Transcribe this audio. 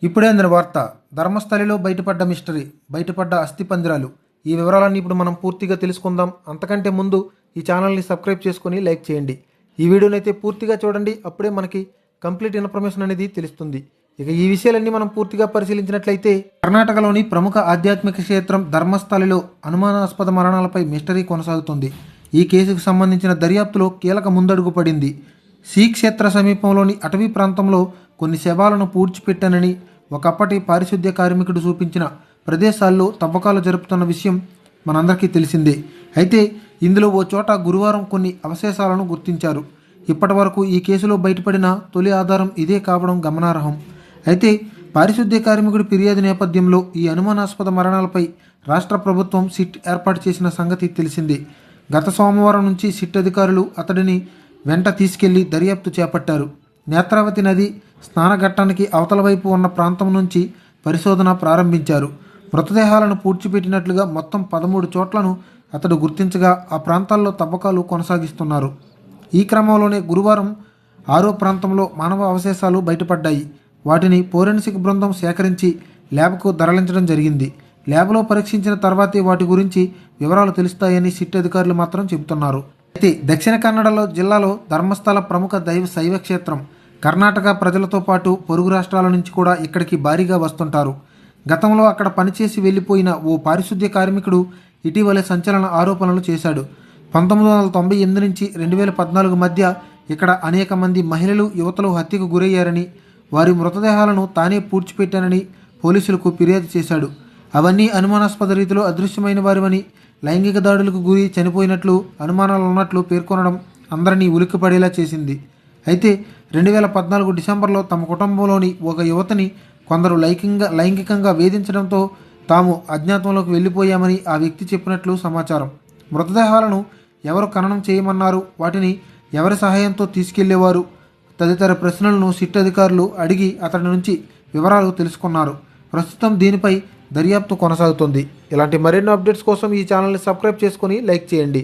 ఇప్పుడే అందిన వార్త. ధర్మస్థలిలో బయటపడ్డ మిస్టరీ, బయటపడ్డ అస్థిపంజరాలు. ఈ వివరాలన్నీ ఇప్పుడు మనం పూర్తిగా తెలుసుకుందాం. అంతకంటే ముందు ఈ ఛానల్ని సబ్స్క్రైబ్ చేసుకొని లైక్ చేయండి. ఈ వీడియోని అయితే పూర్తిగా చూడండి, అప్పుడే మనకి కంప్లీట్ ఇన్ఫర్మేషన్ అనేది తెలుస్తుంది. ఇక ఈ విషయాలన్నీ మనం పూర్తిగా పరిశీలించినట్లయితే, కర్ణాటకలోని ప్రముఖ ఆధ్యాత్మిక క్షేత్రం ధర్మస్థలిలో అనుమానాస్పద మరణాలపై మిస్టరీ కొనసాగుతుంది. ఈ కేసుకు సంబంధించిన దర్యాప్తులో కీలక ముందడుగు పడింది. శ్రీ క్షేత్ర సమీపంలోని అటవీ ప్రాంతంలో కొన్ని శవాలను పూడ్చిపెట్టానని ఒకప్పటి పారిశుద్ధ్య కార్మికుడు చూపించిన ప్రదేశాల్లో తవ్వకాలు జరుపుతున్న విషయం మనందరికీ తెలిసిందే. అయితే ఇందులో ఓ చోట గురువారం కొన్ని అవశేషాలను గుర్తించారు. ఇప్పటి వరకు ఈ కేసులో బయటపడిన తొలి ఆధారం ఇదే కావడం గమనార్హం. అయితే పారిశుద్ధ్య కార్మికుడి ఫిర్యాదు నేపథ్యంలో ఈ అనుమానాస్పద మరణాలపై రాష్ట్ర ప్రభుత్వం సిట్ ఏర్పాటు చేసిన సంగతి తెలిసిందే. గత సోమవారం నుంచి సిట్ అధికారులు అతడిని వెంట తీసుకెళ్లి దర్యాప్తు చేపట్టారు. నేత్రావతి నది స్నానఘట్టానికి అవతల వైపు ఉన్న ప్రాంతం నుంచి పరిశోధన ప్రారంభించారు. మృతదేహాలను పూడ్చిపెట్టినట్లుగా మొత్తం 13 చోట్లను అతడు గుర్తించగా ఆ ప్రాంతాల్లో తవ్వకాలు కొనసాగిస్తున్నారు. ఈ క్రమంలోనే గురువారం 6వ ప్రాంతంలో మానవ అవశేషాలు బయటపడ్డాయి. వాటిని ఫోరెన్సిక్ బృందం సేకరించి ల్యాబ్కు తరలించడం జరిగింది. ల్యాబ్లో పరీక్షించిన తర్వాతే వాటి గురించి వివరాలు తెలుస్తాయని సిట్ అధికారులు మాత్రం చెబుతున్నారు. అయితే దక్షిణ కన్నడలో జిల్లాలో ధర్మస్థల ప్రముఖ శైవ క్షేత్రం. కర్ణాటక ప్రజలతో పాటు పొరుగు రాష్ట్రాల నుంచి కూడా ఇక్కడికి భారీగా వస్తుంటారు. గతంలో అక్కడ పనిచేసి వెళ్ళిపోయిన ఓ పారిశుద్ధ్య కార్మికుడు ఇటీవలే సంచలన ఆరోపణలు చేశాడు. 1998 నుంచి 2014 మధ్య ఇక్కడ అనేక మంది మహిళలు, యువతలు హత్యకు గురయ్యారని, వారి మృతదేహాలను తానే పూడ్చిపెట్టానని పోలీసులకు ఫిర్యాదు చేశాడు. అవన్నీ అనుమానాస్పద రీతిలో అదృశ్యమైన వారివని, లైంగిక దాడులకు గురి చనిపోయినట్లు అనుమానాలు ఉన్నట్లు పేర్కొనడం అందరినీ ఉలిక్కిపడేలా చేసింది. అయితే 2014 డిసెంబర్లో తమ కుటుంబంలోని ఒక యువతిని కొందరు లైంగికంగా వేధించడంతో తాము అజ్ఞాతంలోకి వెళ్ళిపోయామని ఆ వ్యక్తి చెప్పినట్లు సమాచారం. మృతదేహాలను ఎవరు ఖననం చేయమన్నారు, వాటిని ఎవరి సహాయంతో తీసుకెళ్లేవారు తదితర ప్రశ్నలను సిట్ అధికారులు అడిగి అతడి నుంచి వివరాలు తెలుసుకున్నారు. ప్రస్తుతం దీనిపై దర్యాప్తు కొనసాగుతుంది. ఇలాంటి మరిన్ని అప్డేట్స్ కోసం ఈ ఛానల్ని సబ్స్క్రైబ్ చేసుకొని లైక్ చేయండి.